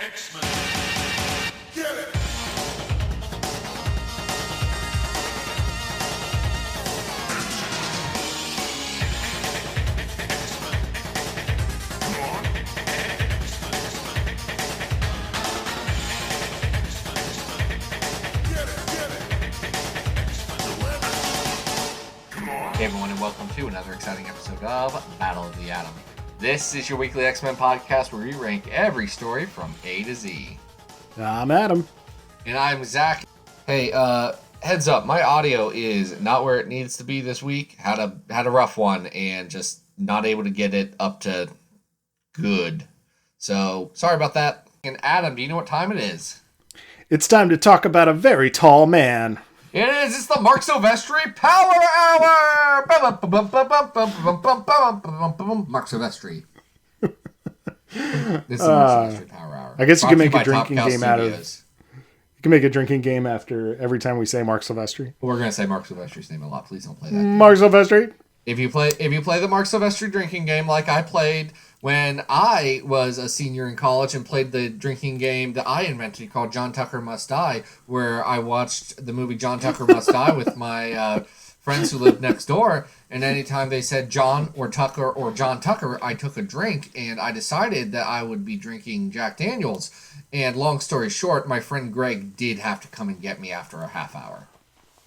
X-Men. Get it! Hey everyone, and welcome to another exciting episode of Battle of the Atom. This is your weekly X-Men podcast where we rank every story from A to Z. I'm Adam. And I'm Zack. Hey, heads up, my audio is not where it needs to be this week. Had a rough one and just not able to get it up to good. So, sorry about that. And Adam, do you know what time it is? It's time to talk about a very tall man. It is. It's the Marc Silvestri Power Hour. Marc Silvestri. This is Marc Silvestri Power Hour. I guess you can make a Top drinking Cow game out of. Studios. You can make a drinking game after every time we say Marc Silvestri. We're gonna say Marc Silvestri's name a lot. Please don't play that game. Marc Silvestri. If you play the Marc Silvestri drinking game like I played when I was a senior in college and played the drinking game that I invented called John Tucker Must Die, where I watched the movie John Tucker Must Die with my friends who lived next door, and anytime they said John or Tucker or John Tucker, I took a drink, and I decided that I would be drinking Jack Daniels. And long story short, my friend Greg did have to come and get me after a half hour.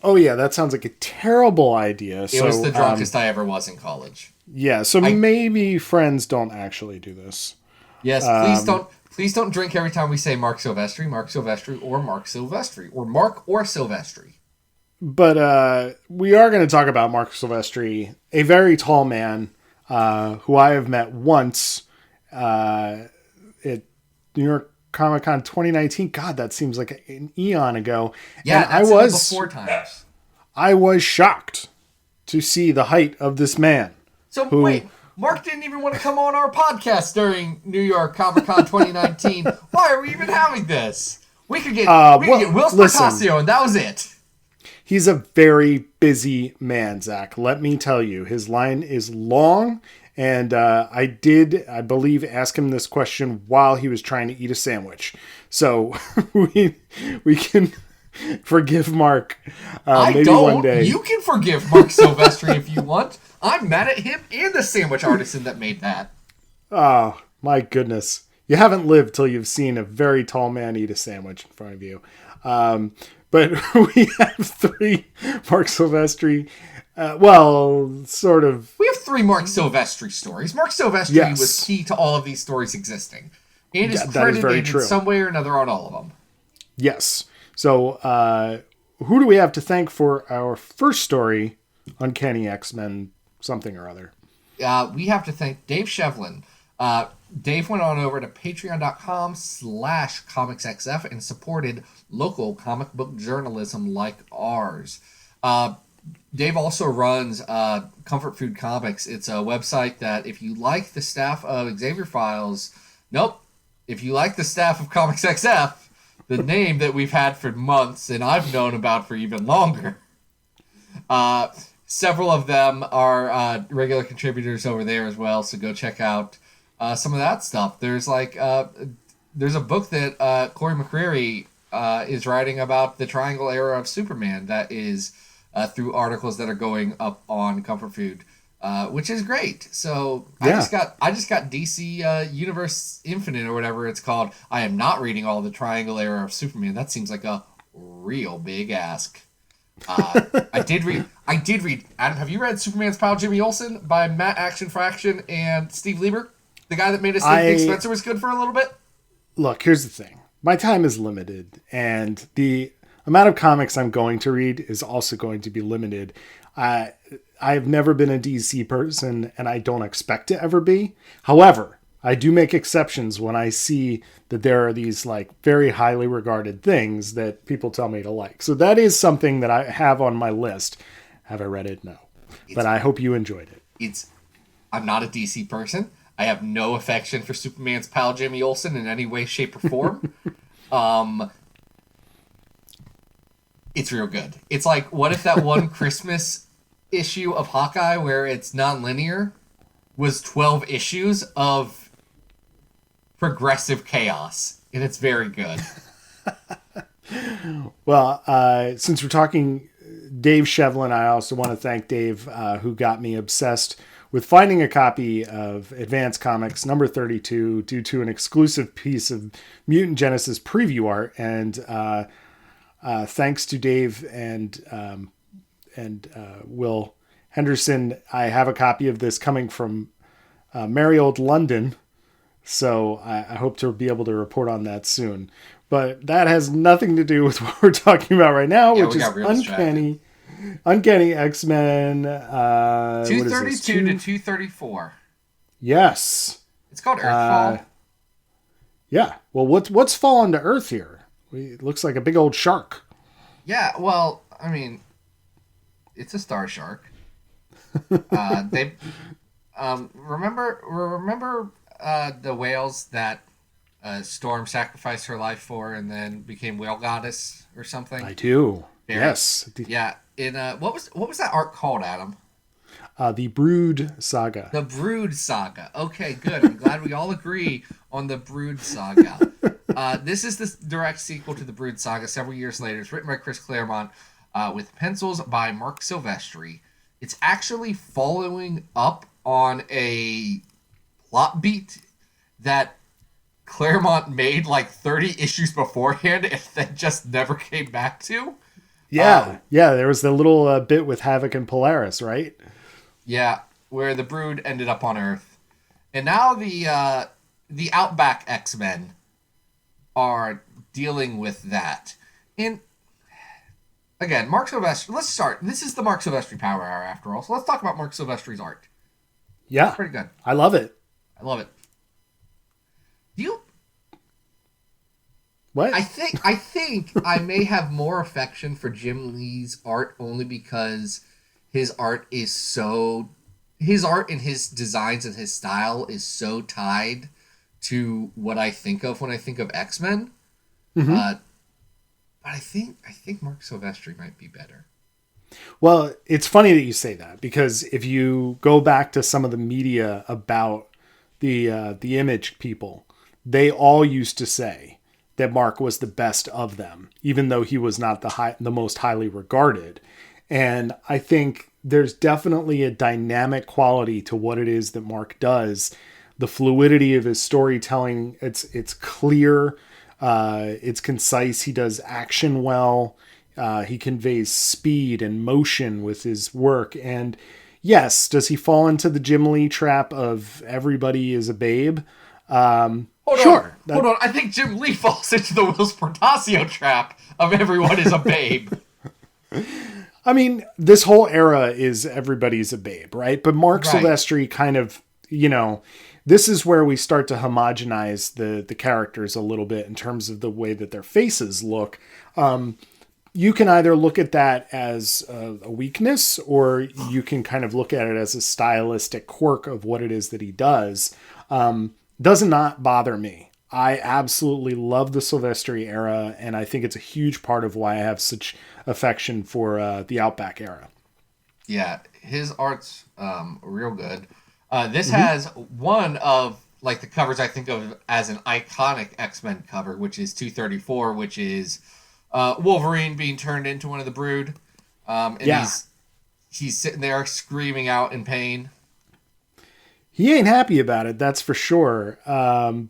Oh yeah, that sounds like a terrible idea. It was the drunkest I ever was in college. Yeah, so maybe friends don't actually do this. Yes, please don't drink every time we say Marc Silvestri, or Marc Silvestri. But we are going to talk about Marc Silvestri, a very tall man who I have met once at New York Comic Con 2019. God, that seems like an eon ago. Yeah, and that's I was 4 times. I was shocked to see the height of this man. So wait, Mark didn't even want to come on our podcast during New York Comic Con 2019. Why are we even having this? We could get Will Spartasio, and that was it. He's a very busy man, Zach. Let me tell you, his line is long, and I believe, ask him this question while he was trying to eat a sandwich. So we can forgive Mark. One day. You can forgive Marc Silvestri if you want. I'm mad at him and the sandwich artisan that made that. Oh, my goodness. You haven't lived till you've seen a very tall man eat a sandwich in front of you. But we have 3 Marc Silvestri. Sort of. We have 3 Marc Silvestri stories. Marc Silvestri was key to all of these stories existing. And is credited in some way or another on all of them. Yes. So, who do we have to thank for our first story, Uncanny X-Men something or other? We have to thank Dave Shevlin. Dave went on over to patreon.com/comicsxf and supported local comic book journalism like ours. Dave also runs Comfort Food Comics. It's a website that if you like the staff of Xavier Files, if you like the staff of Comics XF, the name that we've had for months and I've known about for even longer. Several of them are regular contributors over there as well, so go check out some of that stuff. There's there's a book that Corey McCreary is writing about the Triangle era of Superman that is through articles that are going up on Comfort Food, which is great. So yeah. I just got DC Universe Infinite or whatever it's called. I am not reading all the Triangle era of Superman. That seems like a real big ask. I did read. Adam, have you read Superman's Pal Jimmy Olsen by Matt Action Fraction and Steve Lieber? The guy that made us think Nick Spencer was good for a little bit? Look, here's the thing. My time is limited, and the amount of comics I'm going to read is also going to be limited. I've never been a DC person, and I don't expect to ever be. However, I do make exceptions when I see that there are these very highly regarded things that people tell me to like. So that is something that I have on my list. Have I read it? No. But I hope you enjoyed it. I'm not a DC person. I have no affection for Superman's pal Jimmy Olsen in any way, shape, or form. It's real good. It's like, what if that one Christmas issue of Hawkeye where it's non-linear was 12 issues of progressive chaos, and it's very good. Well, since we're talking Dave Shevlin, I also want to thank Dave, who got me obsessed with finding a copy of Advance Comics number 32 due to an exclusive piece of Mutant Genesis preview art. And thanks to Dave and Will Henderson, I have a copy of this coming from merry old London. So I hope to be able to report on that soon. But that has nothing to do with what we're talking about right now, which is Uncanny X-Men. 232 to 234. Yes. It's called Earthfall. Yeah. Well, what's fallen to Earth here? It looks like a big old shark. Yeah. Well, I mean, it's a star shark. They remember the whales that Storm sacrificed her life for, and then became whale goddess or something. I do. Yes. Yeah. In what was that arc called, Adam? The Brood Saga. The Brood Saga. Okay, good. I'm glad we all agree on the Brood Saga. This is the direct sequel to the Brood Saga several years later. It's written by Chris Claremont with pencils by Marc Silvestri. It's actually following up on a plot beat that Claremont made like 30 issues beforehand and then just never came back to. Yeah, there was the little bit with Havoc and Polaris, right? Yeah, where the Brood ended up on Earth. And now the Outback X-Men are dealing with that. And again, Marc Silvestri, let's start. This is the Marc Silvestri Power Hour after all, so let's talk about Marc Silvestri's art. Yeah. It's pretty good. I love it. What? I think I may have more affection for Jim Lee's art only because his art and his designs and his style is so tied to what I think of when I think of X-Men. Mm-hmm. But I think Marc Silvestri might be better. Well, it's funny that you say that, because if you go back to some of the media about the Image people, they all used to say that Mark was the best of them, even though he was not the most highly regarded. And I think there's definitely a dynamic quality to what it is that Mark does. The fluidity of his storytelling, it's clear, it's concise. He does action well. He conveys speed and motion with his work. And yes, does he fall into the Jim Lee trap of everybody is a babe? Hold on. I think Jim Lee falls into the Will Portacio trap of everyone is a babe. I mean, this whole era is everybody's a babe, right? But Marc Silvestri kind of, this is where we start to homogenize the characters a little bit in terms of the way that their faces look. You can either look at that as a weakness, or you can kind of look at it as a stylistic quirk of what it is that he does. Does not bother me. I absolutely love the Silvestri era, and I think it's a huge part of why I have such affection for the Outback era. Yeah, his art's real good. This has one of like the covers I think of as an iconic X-Men cover, which is 234, which is Wolverine being turned into one of the Brood. And he's sitting there screaming out in pain. He ain't happy about it, that's for sure,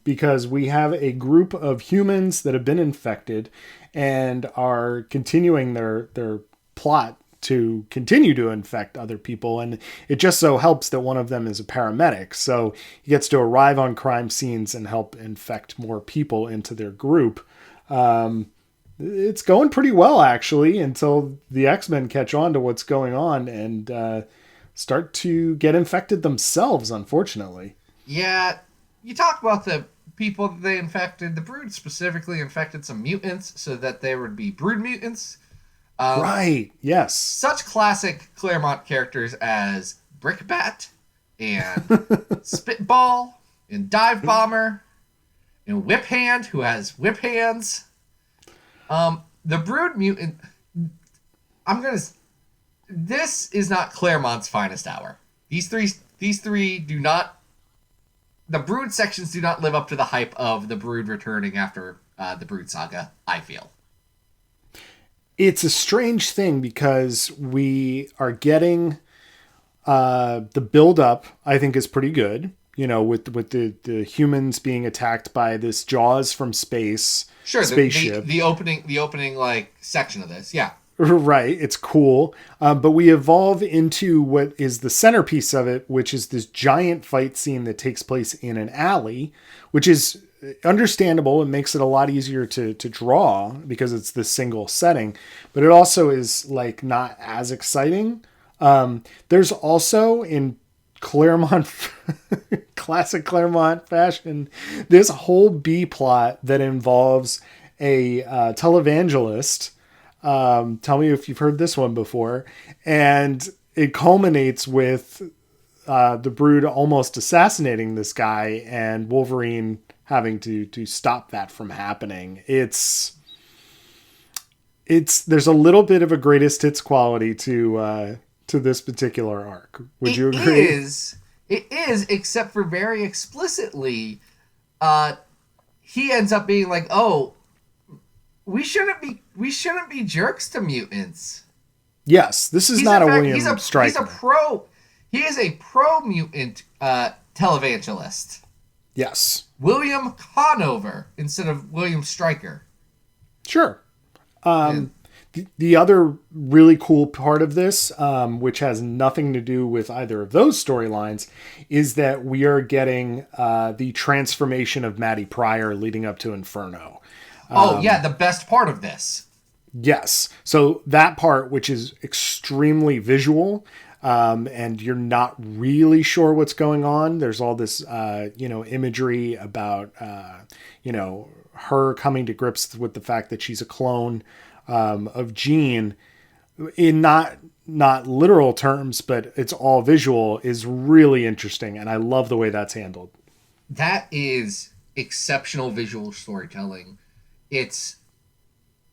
because we have a group of humans that have been infected and are continuing their plot to continue to infect other people. And it just so helps that one of them is a paramedic. So he gets to arrive on crime scenes and help infect more people into their group. It's going pretty well, actually, until the X-Men catch on to what's going on and start to get infected themselves, unfortunately. Yeah, you talk about the people that they infected. The Brood specifically infected some mutants so that there would be Brood mutants. Right, yes. Such classic Claremont characters as Brickbat and Spitball and Dive Bomber and Whip Hand, who has whip hands. The Brood mutant... This is not Claremont's finest hour. These three do not... the Brood sections do not live up to the hype of the Brood returning after the Brood saga, I feel. It's a strange thing because we are getting the build up, I think, is pretty good. You know, with the humans being attacked by this Jaws from space spaceship. The opening like section of this, yeah. Right, it's cool. But we evolve into what is the centerpiece of it, which is this giant fight scene that takes place in an alley, which is understandable. It makes it a lot easier to draw because it's this single setting, but it also is like not as exciting. There's also in Claremont, classic Claremont fashion, this whole B plot that involves a televangelist. Tell me if you've heard this one before. And it culminates with the Brood almost assassinating this guy and Wolverine having to stop that from happening. It's there's a little bit of a greatest hits quality to this particular arc. Would you agree? It is, except for very explicitly, he ends up being like, "Oh, we shouldn't be jerks to mutants." Yes, this is not a William Stryker. He is a pro mutant televangelist. Yes, William Conover instead of William Stryker. Sure. The other really cool part of this, which has nothing to do with either of those storylines, is that we are getting the transformation of Maddie Pryor leading up to Inferno. The best part of this. Yes. So that part, which is extremely visual, and you're not really sure what's going on. There's all this, imagery about, her coming to grips with the fact that she's a clone of Jean, in not literal terms, but it's all visual, is really interesting. And I love the way that's handled. That is exceptional visual storytelling. It's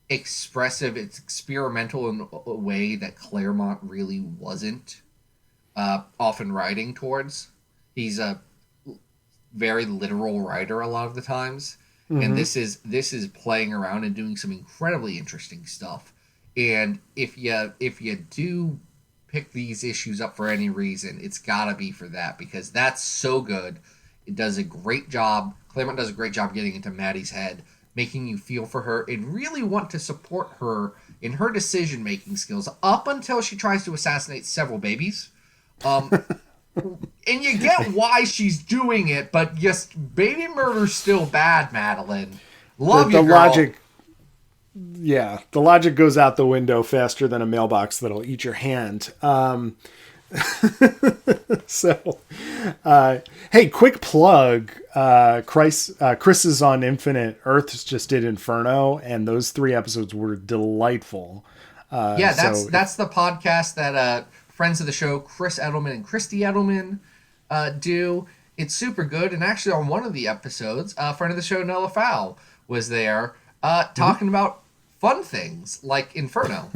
expressive. It's experimental in a way that Claremont really wasn't often writing towards. He's a very literal writer a lot of the times. Mm-hmm. And this is playing around and doing some incredibly interesting stuff. And if you do pick these issues up for any reason, it's gotta be for that, because that's so good. It does a great job. Claremont does a great job getting into Maddie's head, making you feel for her and really want to support her in her decision-making skills up until she tries to assassinate several babies. And you get why she's doing it, but just baby murder's still bad, Madeline. Love you, girl. Logic, yeah, the logic goes out the window faster than a mailbox that'll eat your hand. So, hey, quick plug. Chris is on Infinite Earths just did Inferno, and those 3 episodes were delightful. That's the podcast that friends of the show, Chris Edelman and Christy Edelman, do. It's super good. And actually, on one of the episodes, a friend of the show, Noah Fowl, was there talking about fun things like Inferno.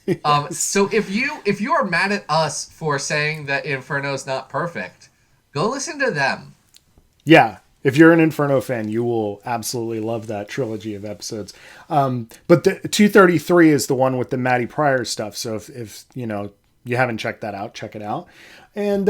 Yes. So if you are mad at us for saying that Inferno's not perfect, go listen to them. Yeah. If you're an Inferno fan, you will absolutely love that trilogy of episodes. But the 233 is the one with the Maddie Pryor stuff. So if you haven't checked that out, check it out. And,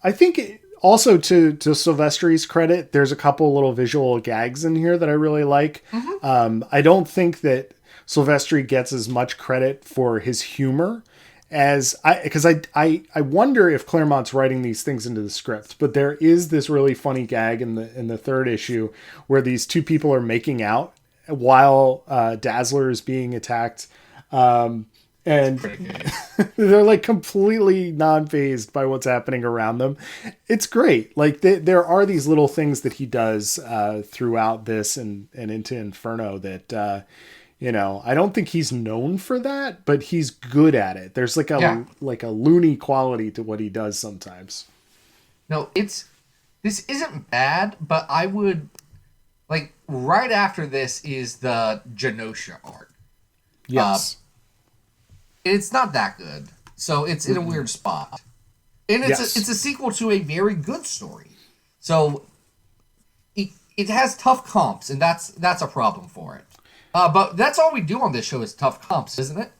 I think also to Silvestri's credit, there's a couple little visual gags in here that I really like. Mm-hmm. I don't think that Silvestri gets as much credit for his humor as because I wonder if Claremont's writing these things into the script, but there is this really funny gag in the 3rd issue where these 2 people are making out while Dazzler is being attacked. And they're like completely non-fazed by what's happening around them. It's great. Like there are these little things that he does throughout this and into Inferno that, I don't think he's known for that, but he's good at it. There's like a loony quality to what he does sometimes. No, this isn't bad, but I would like right after this is the Genosha arc. Yes. It's not that good, so it's in a weird spot. And Yes. it's a sequel to a very good story. So it has tough comps, and that's a problem for it. But that's all we do on this show is tough comps, isn't it?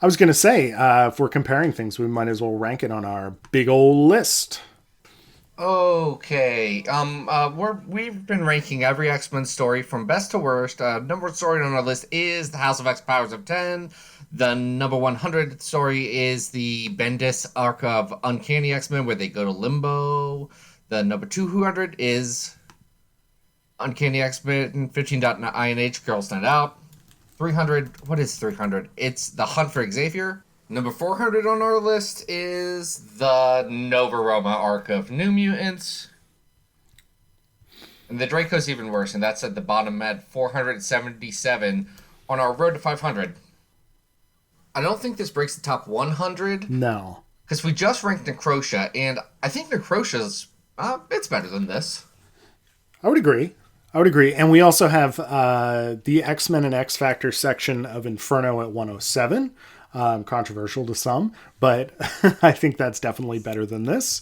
I was going to say, if we're comparing things, we might as well rank it on our big old list. Okay. We've been ranking every X-Men story from best to worst. Number one story on our list is the House of X Powers of 10. The number 100 story is the Bendis arc of Uncanny X-Men, where they go to Limbo. The number 200 is Uncanny X-Men 15.INH Girls Night Out. 300, what is 300? It's The Hunt for Xavier. Number 400 on our list is the Nova Roma arc of New Mutants. And the Draco's even worse, and that's at the bottom at 477 on our road to 500. I don't think this breaks the top 100. No. Because we just ranked Necrosha, and I think Necrosha's, it's better than this. I would agree. And we also have the X-Men and X-Factor section of Inferno at 107. Controversial to some, but I think that's definitely better than this.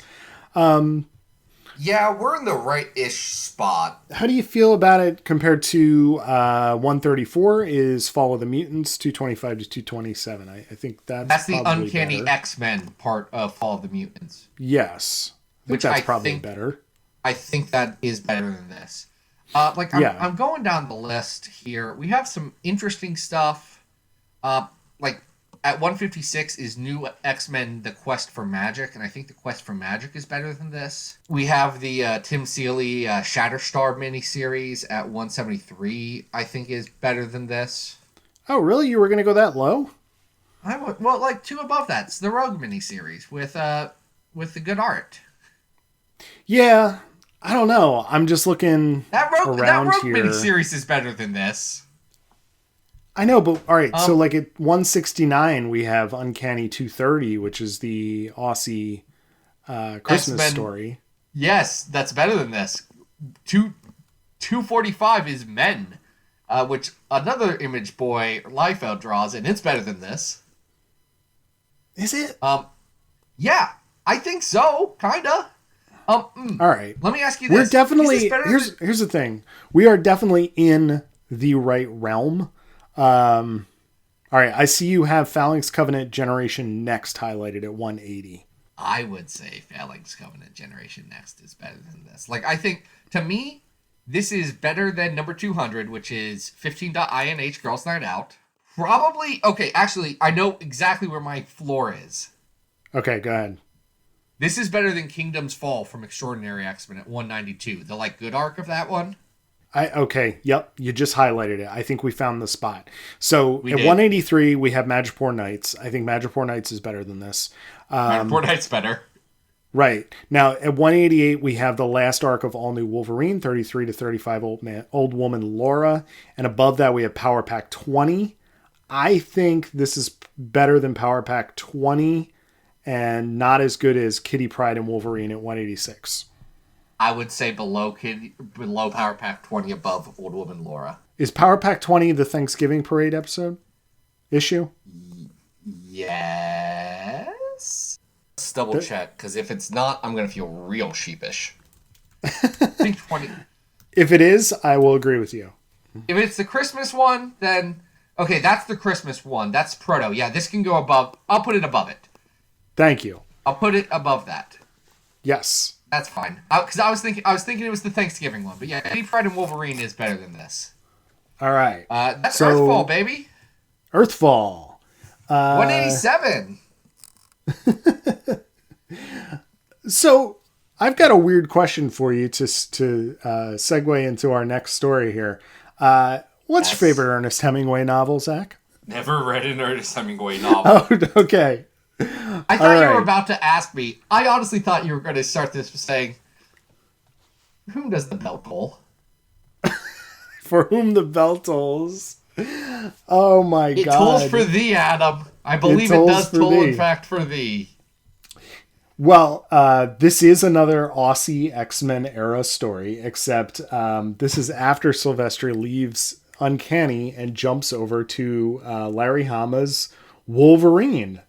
Yeah, we're in the right-ish spot. How do you feel about it compared to 134 is Fall of the Mutants, 225 to 227? I think that's the probably Uncanny better. X-Men part of Fall of the Mutants. Yes. That's probably better. I think that is better than this. I'm going down the list here. We have some interesting stuff. At 156 is New X-Men: The Quest for Magic, and I think The Quest for Magic is better than this. We have the Tim Seeley Shatterstar miniseries at 173, I think is better than this. Oh, really? You were going to go that low? Two above that. It's the Rogue miniseries with the good art. Yeah, I don't know. I'm just looking that Rogue here. miniseries is better than this. I know, but all right. So like at 169, we have Uncanny 230, which is the Aussie Christmas X-Men story. Yes, that's better than this. 245 is Men, which another Image Boy Liefeld draws, and it's better than this. Is it? Yeah, I think so, kinda. All right. Let me ask you this. We're definitely here's the thing. We are definitely in the right realm. All right, I see you have Phalanx Covenant Generation Next highlighted at 180. I would say Phalanx Covenant Generation Next is better than this. I think, to me, this is better than number 200, which is 15.INH Girls Night Out. Probably, okay, actually, I know exactly where my floor is. Okay, go ahead. This is better than Kingdom's Fall from Extraordinary X-Men at 192. The, good arc of that one. Okay, yep, you just highlighted it. I think we found the spot. So at 183, we have Madripoor Knights. I think Madripoor Knights is better than this. Madripoor Knights better. Right. Now, at 188, we have the last arc of All New Wolverine, 33 to 35 Old Woman Laura. And above that, we have Power Pack 20. I think this is better than Power Pack 20 and not as good as Kitty Pryde and Wolverine at 186. I would say below Power Pack 20, above Old Woman Laura. Is Power Pack 20 the Thanksgiving Parade issue? Yes. Let's double check, because if it's not, I'm going to feel real sheepish. I think 20. If it is, I will agree with you. If it's the Christmas one, then... Okay, that's the Christmas one. That's Proto. Yeah, this can go above... I'll put it above it. Thank you. I'll put it above that. Yes. That's fine. Because I was thinking it was the Thanksgiving one. But yeah, Kitty Pryde and Wolverine is better than this. All right. That's Earthfall, baby. Earthfall. 187. So I've got a weird question for you to segue into our next story here. What's your favorite Ernest Hemingway novel, Zach? Never read an Ernest Hemingway novel. Oh, okay. I thought you were about to ask me. I honestly thought you were going to start this saying, "Whom does the bell toll?" For whom the bell tolls. Oh my God. It tolls for thee, Adam. I believe it does toll, in fact, for thee. Well, this is another Aussie X-Men era story, except this is after Silvestri leaves Uncanny and jumps over to Larry Hama's Wolverine.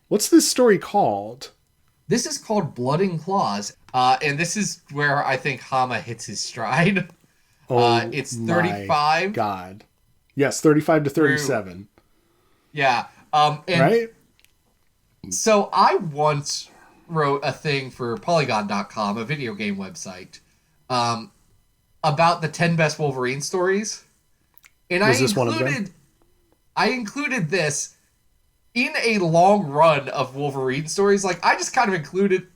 What's this story called? This is called Blood and Claws, and this is where I think Hama hits his stride. Oh It's my 35 God. Yes, 35 to through, 37. yeah. And Right? so I once wrote a thing for Polygon.com, a video game website, about the 10 best Wolverine stories. And Was this one of them? I included this in a long run of Wolverine stories. Like, I just kind of included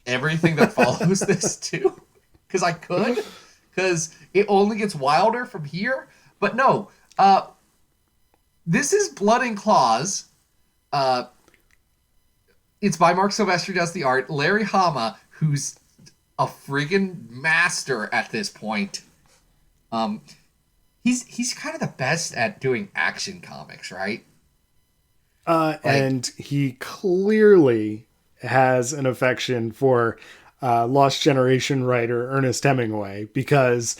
everything that follows this too. Because I could. Because it only gets wilder from here. But no, this is Blood and Claws. It's by Marc Silvestri, does the art. Larry Hama, who's a friggin' master at this point. He's kind of the best at doing action comics, right? And he clearly has an affection for Lost Generation writer Ernest Hemingway, because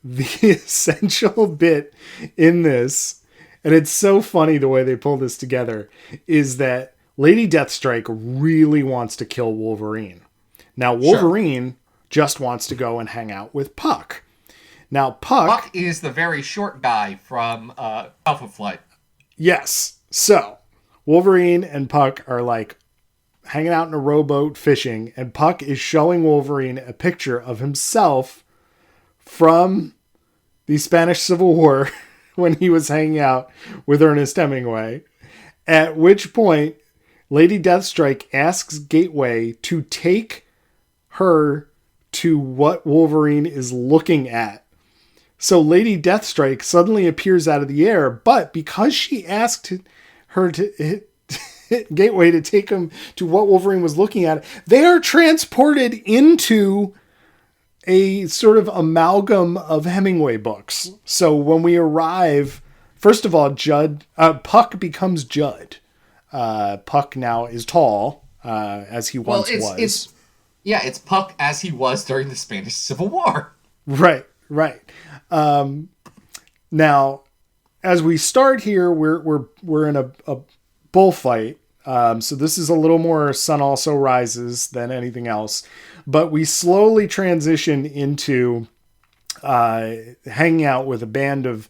the essential bit in this, and it's so funny the way they pull this together, is that Lady Deathstrike really wants to kill Wolverine. Now, Wolverine just wants to go and hang out with Puck. Now, Puck is the very short guy from Alpha Flight. Yes. So, Wolverine and Puck are like hanging out in a rowboat fishing, and Puck is showing Wolverine a picture of himself from the Spanish Civil War when he was hanging out with Ernest Hemingway. At which point, Lady Deathstrike asks Gateway to take her to what Wolverine is looking at. So Lady Deathstrike suddenly appears out of the air, but because she asked her to Gateway to take him to what Wolverine was looking at, they are transported into a sort of amalgam of Hemingway books. So when we arrive, first of all, Puck becomes Judd. Puck now is tall, as he once was. It's Puck as he was during the Spanish Civil War. Right. Now, as we start here, we're in a bullfight. So this is a little more Sun Also Rises than anything else. But we slowly transition into hanging out with a band of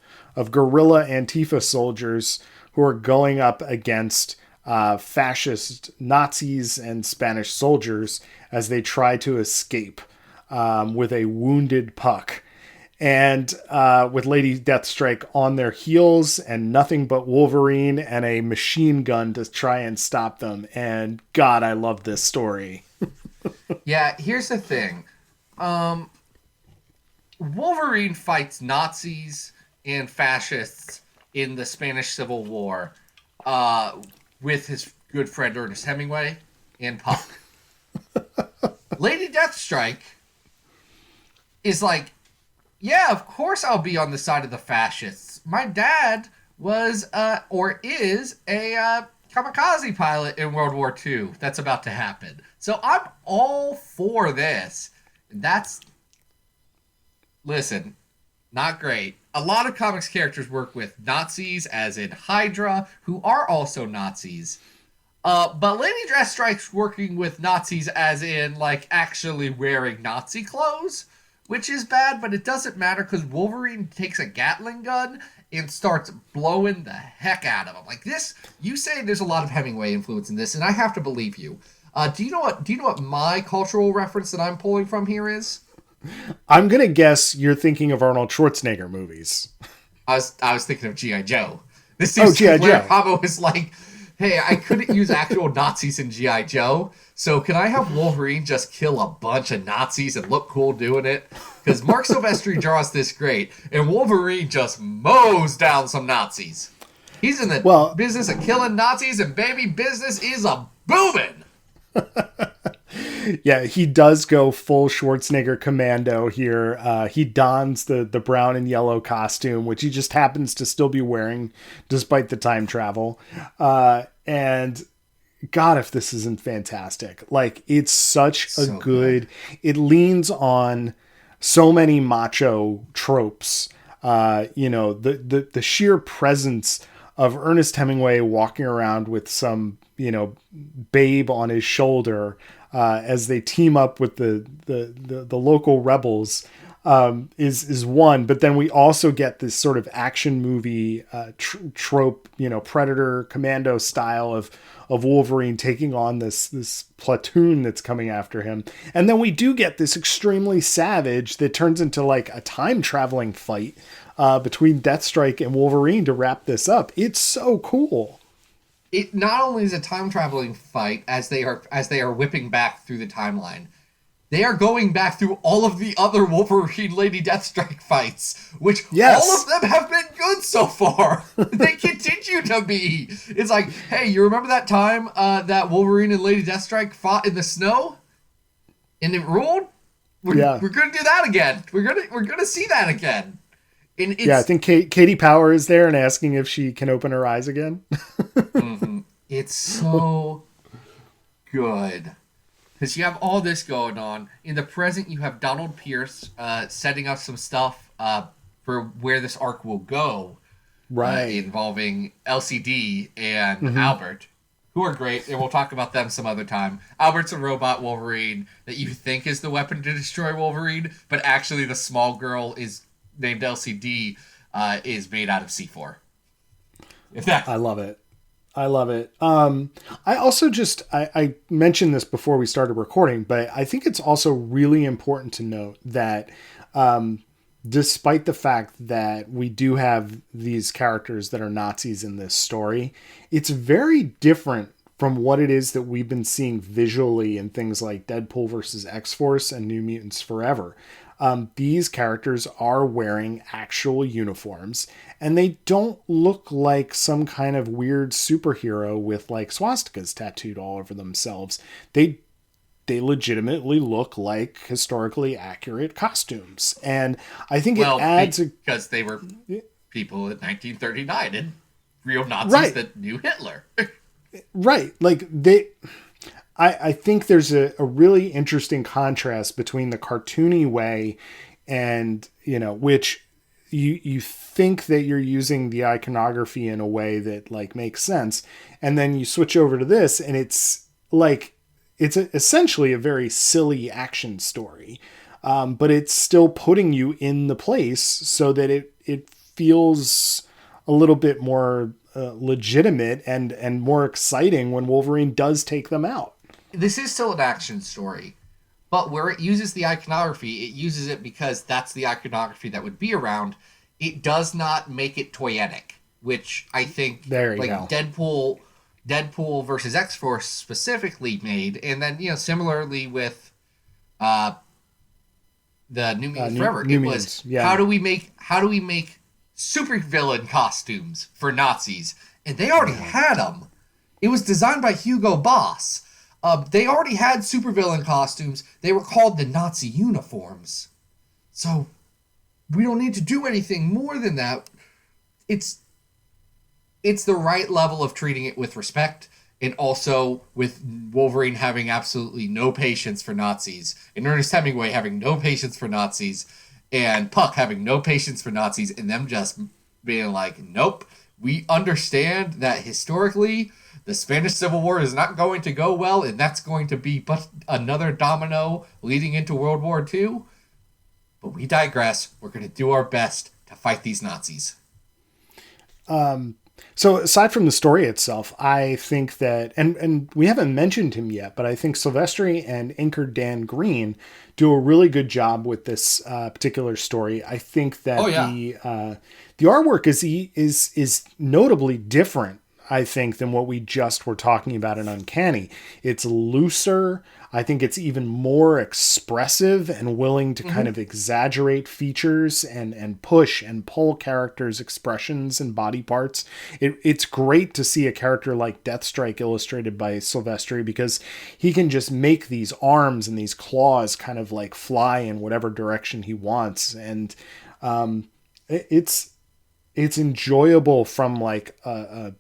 guerrilla Antifa soldiers who are going up against fascist Nazis and Spanish soldiers as they try to escape with a wounded Puck. And with Lady Deathstrike on their heels and nothing but Wolverine and a machine gun to try and stop them. And God, I love this story. Yeah, here's the thing. Wolverine fights Nazis and fascists in the Spanish Civil War with his good friend Ernest Hemingway and Puck. Lady Deathstrike is like, yeah, of course I'll be on the side of the fascists. My dad was, or is, a kamikaze pilot in World War II. That's about to happen. So I'm all for this. Listen, not great. A lot of comics characters work with Nazis, as in Hydra, who are also Nazis. But Lady Deathstrike's working with Nazis as in, like, actually wearing Nazi clothes, which is bad, but it doesn't matter because Wolverine takes a Gatling gun and starts blowing the heck out of him. Like this, you say there's a lot of Hemingway influence in this, and I have to believe you. Do you know what my cultural reference that I'm pulling from here is? I'm gonna guess you're thinking of Arnold Schwarzenegger movies. I was thinking of G.I. Joe. This seems G.I. where Joe. Pablo was like, hey, I couldn't use actual Nazis in G.I. Joe, so can I have Wolverine just kill a bunch of Nazis and look cool doing it? Because Marc Silvestri draws this great, and Wolverine just mows down some Nazis. He's in the business of killing Nazis, and baby, business is a booming. Yeah, he does go full Schwarzenegger commando here. He dons the brown and yellow costume, which he just happens to still be wearing despite the time travel. And God, if this isn't fantastic. Like, it's such a good. It leans on so many macho tropes. The sheer presence of Ernest Hemingway walking around with some, babe on his shoulder, as they team up with the local rebels is one. But then we also get this sort of action movie trope, Predator Commando style of Wolverine taking on this platoon that's coming after him. And then we do get this extremely savage that turns into like a time traveling fight between Deathstrike and Wolverine to wrap this up. It's so cool. It not only is a time traveling fight as they are whipping back through the timeline, they are going back through all of the other Wolverine Lady Deathstrike fights, which all of them have been good so far. They continue to be. It's like, hey, you remember that time that Wolverine and Lady Deathstrike fought in the snow, and it ruled? We're gonna do that again. We're gonna see that again. And I think Katie Power is there and asking if she can open her eyes again. Mm-hmm. It's so good. Because you have all this going on. In the present, you have Donald Pierce setting up some stuff for where this arc will go. Right. Involving LCD and Albert, who are great, and we'll talk about them some other time. Albert's a robot Wolverine that you think is the weapon to destroy Wolverine, but actually the small girl is named LCD is made out of C4. I love it. I love it. I also I mentioned this before we started recording, but I think it's also really important to note that despite the fact that we do have these characters that are Nazis in this story, it's very different from what it is that we've been seeing visually in things like Deadpool versus X-Force and New Mutants Forever. These characters are wearing actual uniforms, and they don't look like some kind of weird superhero with like swastikas tattooed all over themselves. They legitimately look like historically accurate costumes, and I think it adds because they were people in 1939 and real Nazis that knew Hitler. Right, like I think there's a really interesting contrast between the cartoony way and, which you think that you're using the iconography in a way that like makes sense. And then you switch over to this and it's like, essentially a very silly action story. But it's still putting you in the place so that it feels a little bit more legitimate and more exciting when Wolverine does take them out. This is still an action story, but where it uses the iconography, it uses it because that's the iconography that would be around. It does not make it toyetic, which I think Deadpool versus X-Force specifically made, and then similarly with the New Mutants Forever, it was how do we make supervillain costumes for Nazis, and they already had them. It was designed by Hugo Boss. They already had supervillain costumes. They were called the Nazi uniforms. So we don't need to do anything more than that. It's the right level of treating it with respect, and also with Wolverine having absolutely no patience for Nazis, and Ernest Hemingway having no patience for Nazis, and Puck having no patience for Nazis, and them just being like, nope, we understand that historically the Spanish Civil War is not going to go well, and that's going to be but another domino leading into World War II. But we digress. We're going to do our best to fight these Nazis. So aside from the story itself, I think that, and we haven't mentioned him yet, but I think Silvestri and inker Dan Green do a really good job with this particular story. I think that the artwork is notably different, I think, than what we just were talking about in Uncanny. It's looser. I think it's even more expressive and willing to kind of exaggerate features and push and pull characters' expressions and body parts. It's great to see a character like Deathstrike illustrated by Silvestri, because he can just make these arms and these claws kind of like fly in whatever direction he wants. And it's enjoyable from like a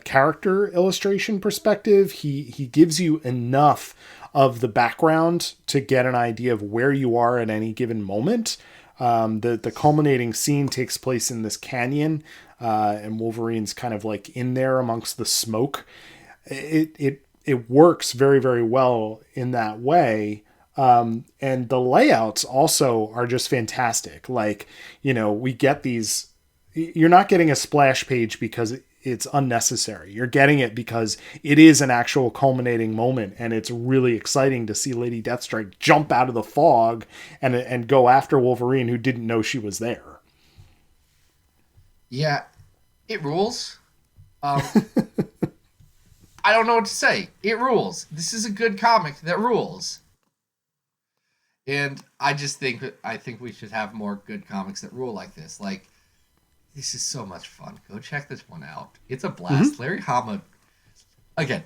character illustration perspective. He gives you enough of the background to get an idea of where you are at any given moment. The culminating scene takes place in this canyon, and Wolverine's kind of like in there amongst the smoke. It it works very, very well in that way. And the layouts also are just fantastic. Like, we get these, you're not getting a splash page because it's unnecessary. You're getting it because it is an actual culminating moment, and it's really exciting to see Lady Deathstrike jump out of the fog and go after Wolverine, who didn't know she was there. Yeah, it rules. I don't know what to say. It rules. This is a good comic that rules. And I think we should have more good comics that rule like this. Like, this is so much fun. Go check this one out. It's a blast. Mm-hmm. Larry Hama, again,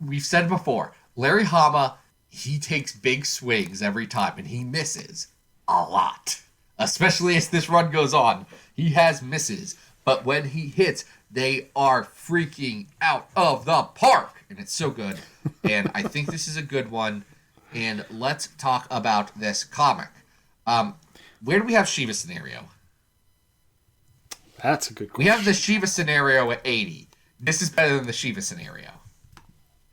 we've said before, Larry Hama, he takes big swings every time, and he misses a lot. Especially as this run goes on. He has misses, but when he hits, they are freaking out of the park. And it's so good. And I think this is a good one. And let's talk about this comic. Where do we have Shiva scenario? That's a good question. We have the Shiva scenario at 80. This is better than the Shiva scenario.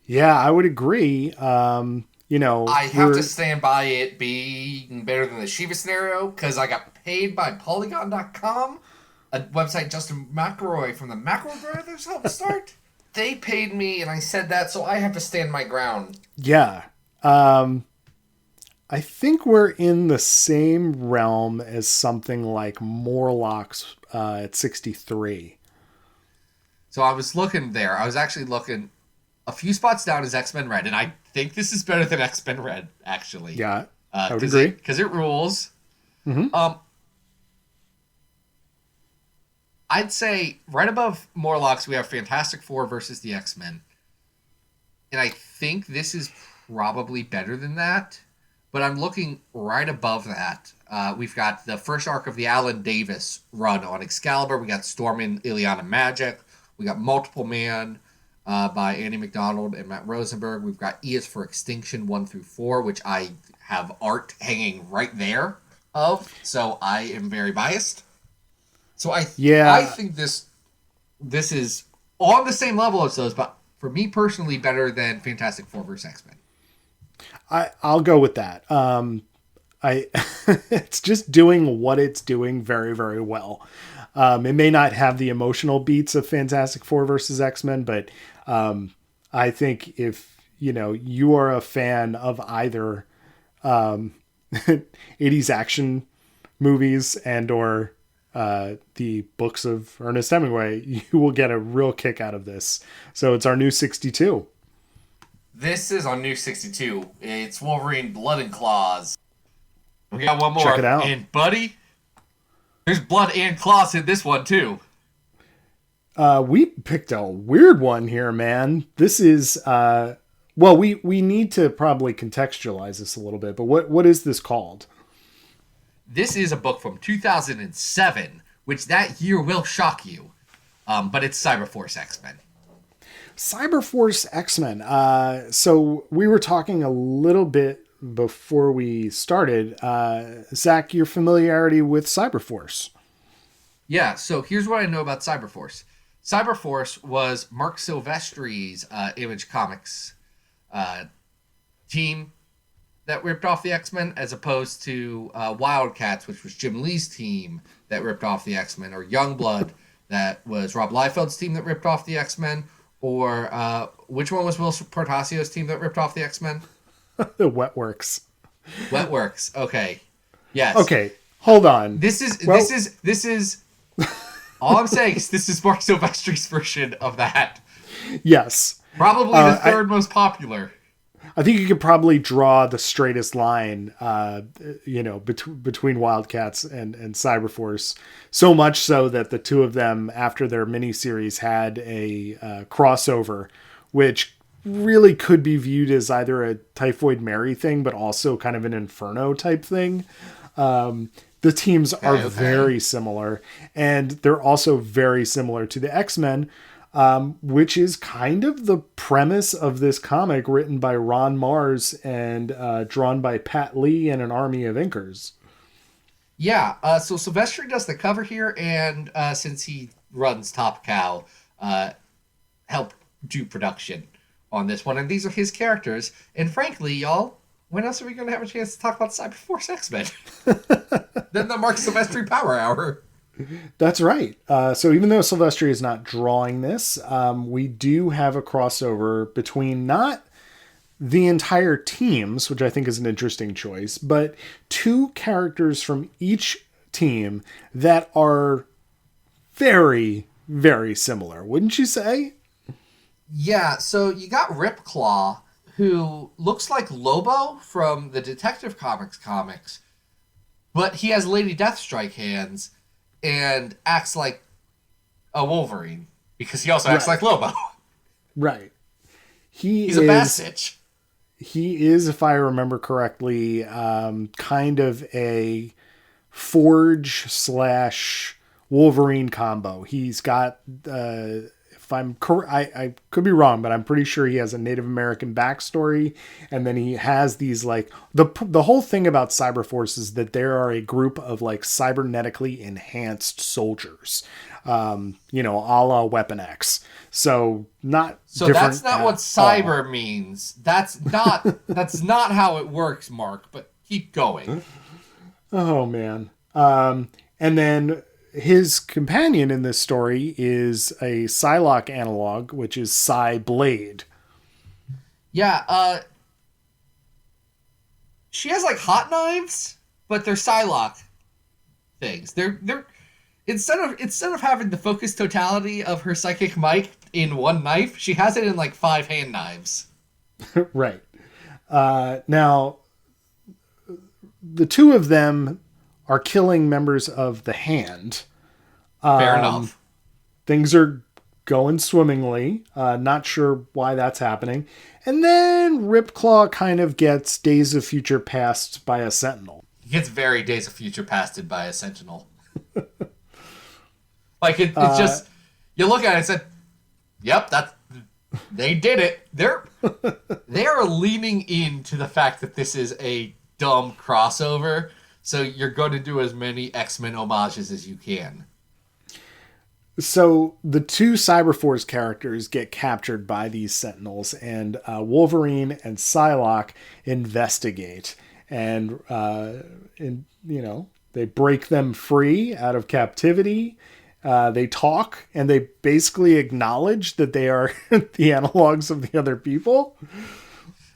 Yeah, I would agree. I have to stand by it being better than the Shiva scenario because I got paid by Polygon.com, a website Justin McElroy from the McElroy Brothers helped start. They paid me, and I said that, so I have to stand my ground. Yeah. I think we're in the same realm as something like Morlocks at 63. So I was looking there. I was actually looking a few spots down as X-Men Red, and I think this is better than X-Men Red, actually. Yeah, I would agree. Because it rules. Mm-hmm. I'd say right above Morlocks, we have Fantastic Four versus the X-Men. And I think this is probably better than that. But I'm looking right above that. We've got the first arc of the Alan Davis run on Excalibur. We got Storm and Ileana Magic. We got Multiple Man by Andy McDonald and Matt Rosenberg. We've got E is for Extinction 1 through 4, which I have art hanging right there of. So I am very biased. So I think this is on the same level as those, but for me personally, better than Fantastic Four vs. X-Men. I'll go with that. It's just doing what it's doing very, very well. It may not have the emotional beats of Fantastic Four versus X-Men, but I think if you are a fan of either 80s action movies and or the books of Ernest Hemingway, you will get a real kick out of this. So it's our new 62. This is on New 62. It's Wolverine Blood and Claws. We got one more. Check it out. And, buddy, there's blood and claws in this one, too. We picked a weird one here, man. This is, we need to probably contextualize this a little bit, but what is this called? This is a book from 2007, which that year will shock you. But it's Cyberforce X-Men. Cyberforce X-Men. So we were talking a little bit before we started. Zack, your familiarity with Cyberforce. Yeah, so here's what I know about Cyberforce. Cyberforce was Marc Silvestri's Image Comics team that ripped off the X-Men, as opposed to Wildcats, which was Jim Lee's team that ripped off the X-Men, or Youngblood, that was Rob Liefeld's team that ripped off the X-Men, or which one was Will Portasio's team that ripped off the X-Men? The Wetworks. Wetworks. Okay. Yes. Okay. Hold on. This is all I'm saying is this is Marc Silvestri's version of that. Yes. Probably the third most popular. I think you could probably draw the straightest line, between Wildcats and Cyberforce. So much so that the two of them, after their miniseries, had a crossover, which really could be viewed as either a Typhoid Mary thing, but also kind of an Inferno type thing. The teams are very similar, and they're also very similar to the X-Men, which is kind of the premise of this comic, written by Ron Mars and drawn by Pat Lee and an army of inkers. Yeah, so Silvestri does the cover here, and since he runs Top Cow, helped do production on this one, and these are his characters. And frankly, y'all, when else are we going to have a chance to talk about Cyberforce X-Men? Than the Marc Silvestri Power Hour. That's right. So even though Silvestri is not drawing this, we do have a crossover between not the entire teams, which I think is an interesting choice, but two characters from each team that are very, very similar. Wouldn't you say? Yeah, so you got Ripclaw, who looks like Lobo from the Detective comics, but he has Lady Deathstrike hands and acts like a Wolverine because he also acts like Lobo. Right. He's a Bassitch. He is, if I remember correctly, kind of a Forge / Wolverine combo. He's got, if I'm correct, I could be wrong, but I'm pretty sure he has a Native American backstory. And then he has these like, the whole thing about Cyberforce is that there are a group of like cybernetically enhanced soldiers, a la Weapon X. So that's not what cyber means. That's not how it works, Mark, but keep going. Oh man. And then his companion in this story is a Psylocke analog, which is Psyblade. Yeah, she has like hot knives, but they're Psylocke things. They're instead of having the focused totality of her psychic might in one knife, she has it in like 5 hand knives. Right. Now, the two of them are killing members of the Hand. Fair enough. Things are going swimmingly. Not sure why that's happening. And then Ripclaw kind of gets Days of Future Past by a Sentinel. He gets very Days of Future Pasted by a Sentinel. Like it's just, you look at it and said, yep, they did it. They are leaning into the fact that this is a dumb crossover. So you're going to do as many X-Men homages as you can. So the two Cyberforce characters get captured by these Sentinels, and Wolverine and Psylocke investigate, and they break them free out of captivity. They talk, and they basically acknowledge that they are the analogs of the other people.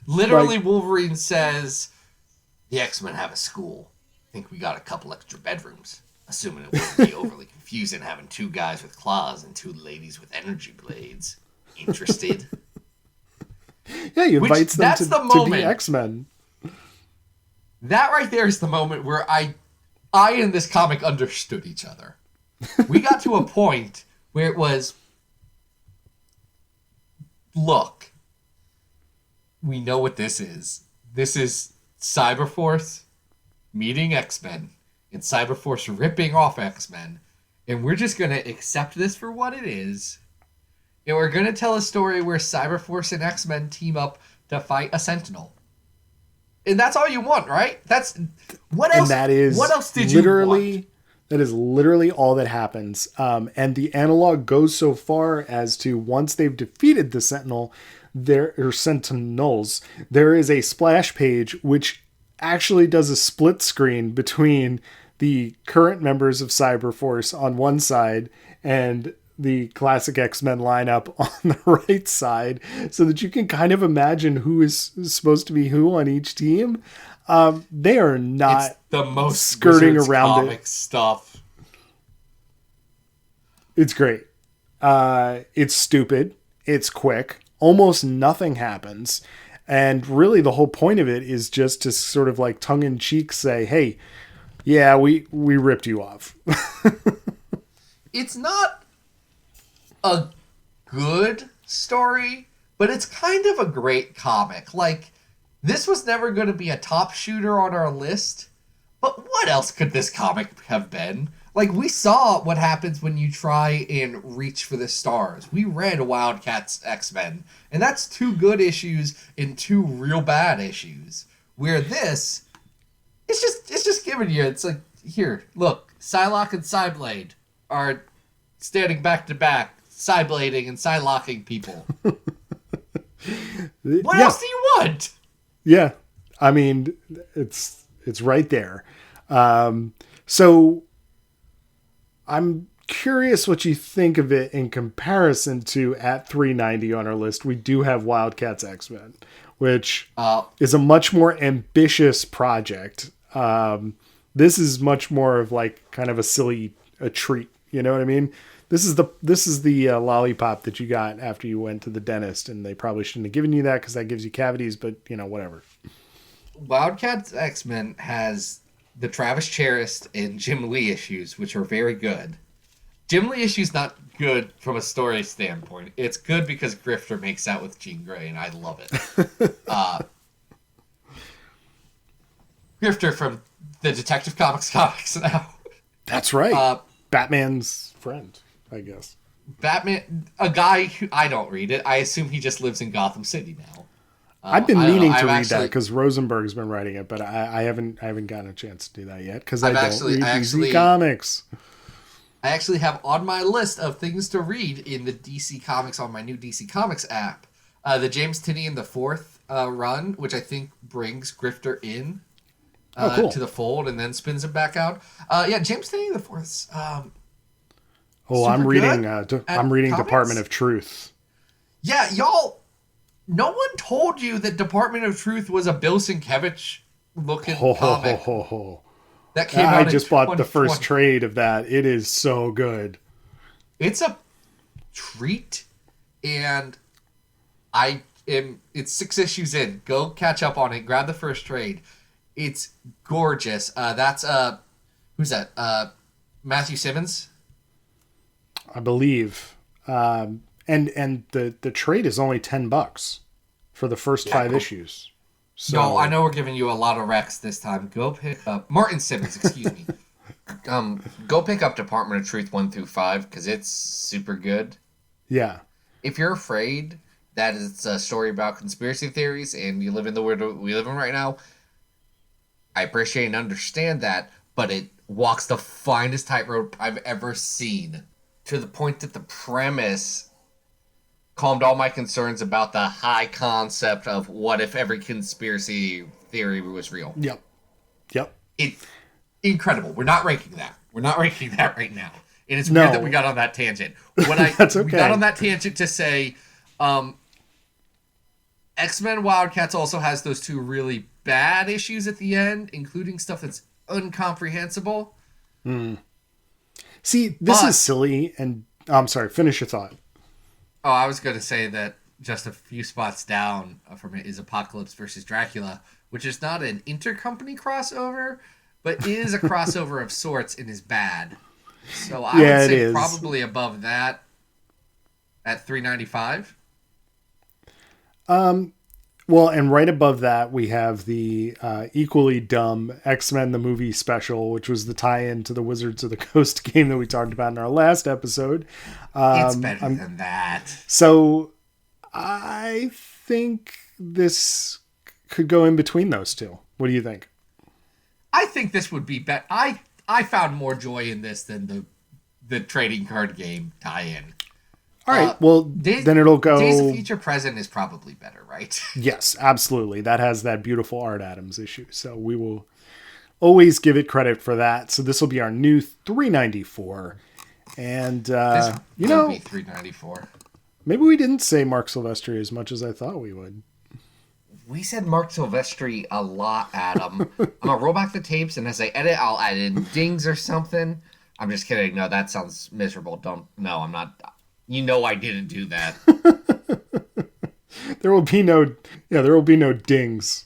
Literally, Wolverine says, "The X-Men have a school. I think we got a couple extra bedrooms." Assuming it wouldn't be overly confusing having 2 guys with claws and 2 ladies with energy blades. Interested? Yeah, he invites them to be X-Men. That right there is the moment where I and this comic understood each other. We got to a point where it was, look, we know what this is. This is Cyberforce meeting X-Men. And Cyberforce ripping off X-Men. And we're just going to accept this for what it is. And we're going to tell a story where Cyberforce and X-Men team up to fight a Sentinel. And that's all you want, right? That's what else? And what else did you want? That is literally all that happens. And the analog goes so far as to, once they've defeated the Sentinels, there is a splash page which actually does a split screen between the current members of Cyberforce on one side and the classic X-Men lineup on the right side, so that you can kind of imagine who is supposed to be who on each team. They are not it's the most skirting around comic stuff. It's great. It's stupid. It's quick. Almost nothing happens. And really the whole point of it is just to sort of like tongue-in-cheek say, hey, yeah, we ripped you off. It's not a good story, but it's kind of a great comic. Like, this was never going to be a top shooter on our list, but what else could this comic have been? Like, we saw what happens when you try and reach for the stars. We read Wildcats X-Men, and that's 2 good issues and 2 real bad issues. Where this, it's just giving you, it's like, here, look, Psylocke and Psyblade are standing back to back, Psyblading and Psylocking people. What else do you want? Yeah. I mean, it's right there. So I'm curious what you think of it in comparison to at 390 on our list. We do have Wildcats X-Men, which is a much more ambitious project. This is much more of like kind of a treat. You know what I mean? This is the lollipop that you got after you went to the dentist, and they probably shouldn't have given you that because that gives you cavities. But whatever. Wildcats X-Men has the Travis Charest and Jim Lee issues, which are very good. Jim Lee issue's not good from a story standpoint. It's good because Grifter makes out with Jean Grey, and I love it. Grifter from the Detective Comics now. That's right. Batman's friend, I guess. Batman, a guy who I don't read it. I assume he just lives in Gotham City now. I've been meaning to read that because Rosenberg's been writing it, but I haven't gotten a chance to do that yet because I don't read DC Comics. I actually have on my list of things to read in the DC Comics on my new DC Comics app, the James Tynion the Fourth run, which I think brings Grifter in cool. to the fold and then spins him back out. James Tynion the Fourth. I'm reading Department of Truth. Yeah, y'all. No one told you that Department of Truth was a Bill Sienkiewicz looking comic. That came out. I just bought the first trade of that. It is so good. It's a treat, and it's 6 issues in. Go catch up on it. Grab the first trade. It's gorgeous. That's who's that? Matthew Simmons, I believe. And the trade is only $10 for the first 5 issues. So no, I know we're giving you a lot of recs this time. Go pick up Martin Simmons. Excuse me. Go pick up Department of Truth 1 through 5 because it's super good. Yeah. If you're afraid that it's a story about conspiracy theories and you live in the world we live in right now, I appreciate and understand that, but it walks the finest tightrope I've ever seen to the point that the premise calmed all my concerns about the high concept of what if every conspiracy theory was real. Yep. It's incredible. We're not ranking that. We're not ranking that right now. And it's weird that we got on that tangent. That's okay. We got on that tangent to say X-Men Wildcats also has those 2 really bad issues at the end, including stuff that's incomprehensible. See, this is silly, and I'm sorry, finish your thought. Oh, I was going to say that just a few spots down from it is Apocalypse versus Dracula, which is not an intercompany crossover, but is a crossover of sorts and is bad. So I would say probably above that at $3.95. Well, and right above that, we have the equally dumb X-Men the Movie Special, which was the tie-in to the Wizards of the Coast game that we talked about in our last episode. It's better than that. So I think this could go in between those 2. What do you think? I think this would be better. I found more joy in this than the trading card game tie-in. All right, then it'll go... Days of Future Present is probably better, right? Yes, absolutely. That has that beautiful Art Adams issue. So we will always give it credit for that. So this will be our new $3.94. And, this will be $3.94. Maybe we didn't say Marc Silvestri as much as I thought we would. We said Marc Silvestri a lot, Adam. I'm going to roll back the tapes, and as I edit, I'll add in dings or something. I'm just kidding. No, that sounds miserable. No, I'm not... You know I didn't do that. There will be no dings.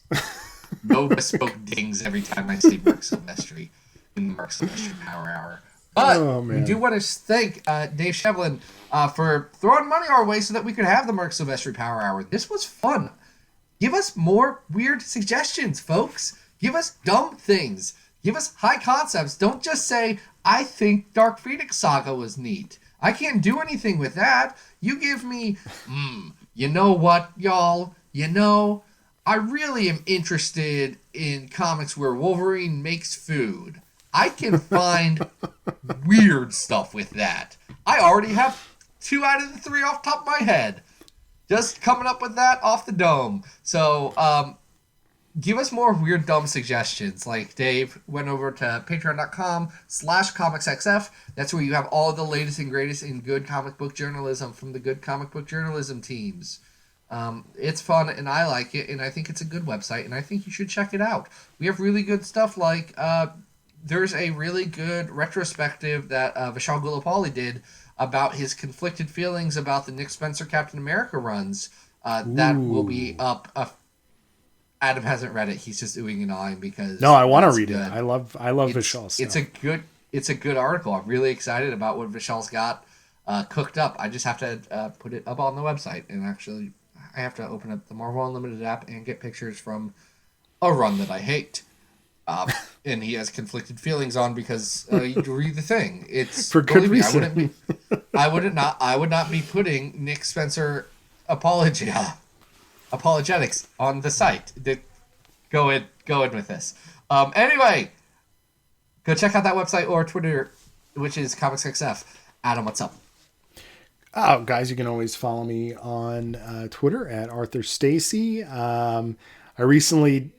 No bespoke dings every time I see Marc Silvestri in the Marc Silvestri Power Hour. But we do want to thank Dave Shevlin for throwing money our way so that we could have the Marc Silvestri Power Hour. This was fun. Give us more weird suggestions, folks. Give us dumb things. Give us high concepts. Don't just say, I think Dark Phoenix Saga was neat. I can't do anything with that. You give me, you know what, y'all? I really am interested in comics where Wolverine makes food. I can find weird stuff with that. I already have 2 out of the 3 off the top of my head. Just coming up with that off the dome. So, give us more weird, dumb suggestions. Like Dave went over to patreon.com/comicsxf. That's where you have all the latest and greatest in good comic book journalism from the good comic book journalism teams. It's fun, and I like it, and I think it's a good website, and I think you should check it out. We have really good stuff like there's a really good retrospective that Vishal Gulapalli did about his conflicted feelings about the Nick Spencer Captain America runs. That will be up. Adam hasn't read it. He's just oohing and ahhing because no, I want to read it. I love Vishal's stuff. It's a good article. I'm really excited about what Vishal's got cooked up. I just have to put it up on the website, and actually I have to open up the Marvel Unlimited app and get pictures from a run that I hate. And he has conflicted feelings on because you read the thing. It's for good reason. I would not be putting Nick Spencer apologetics on the site. Go in with this. Anyway, go check out that website or Twitter, which is ComicsXF. Adam, what's up? Oh, guys, you can always follow me on Twitter at Arthur Stacy. I recently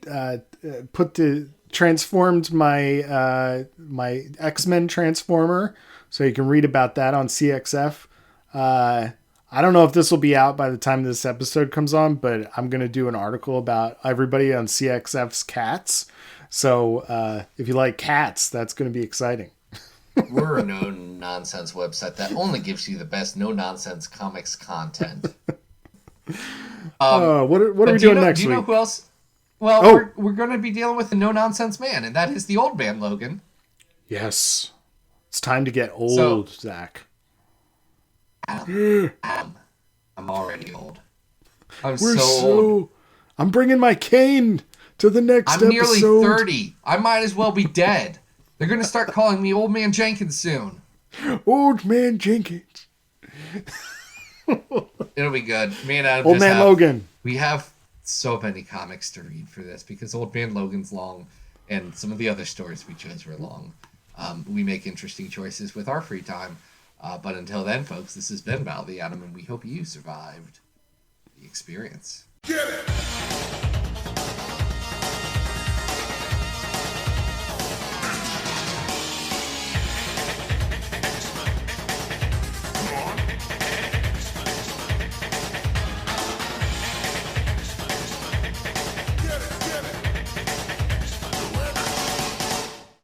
transformed my my X-Men Transformer, so you can read about that on CXF. I don't know if this will be out by the time this episode comes on, but I'm going to do an article about everybody on CXF's cats. So if you like cats, that's going to be exciting. We're a no-nonsense website that only gives you the best no-nonsense comics content. What are we doing next week? Do you know who else? Well, we're going to be dealing with a no-nonsense man, and that is the old man, Logan. Yes. It's time to get old, Zach. I'm already old. I'm so old. I'm bringing my cane to the next episode. I'm nearly 30. I might as well be dead. They're going to start calling me Old Man Jenkins soon. Old Man Jenkins. It'll be good. Me and Adam Old Man Logan. We have so many comics to read for this because Old Man Logan's long and some of the other stories we chose were long. We make interesting choices with our free time. But until then, folks, this has been Battle of the Atom, and we hope you survived the experience. Get it!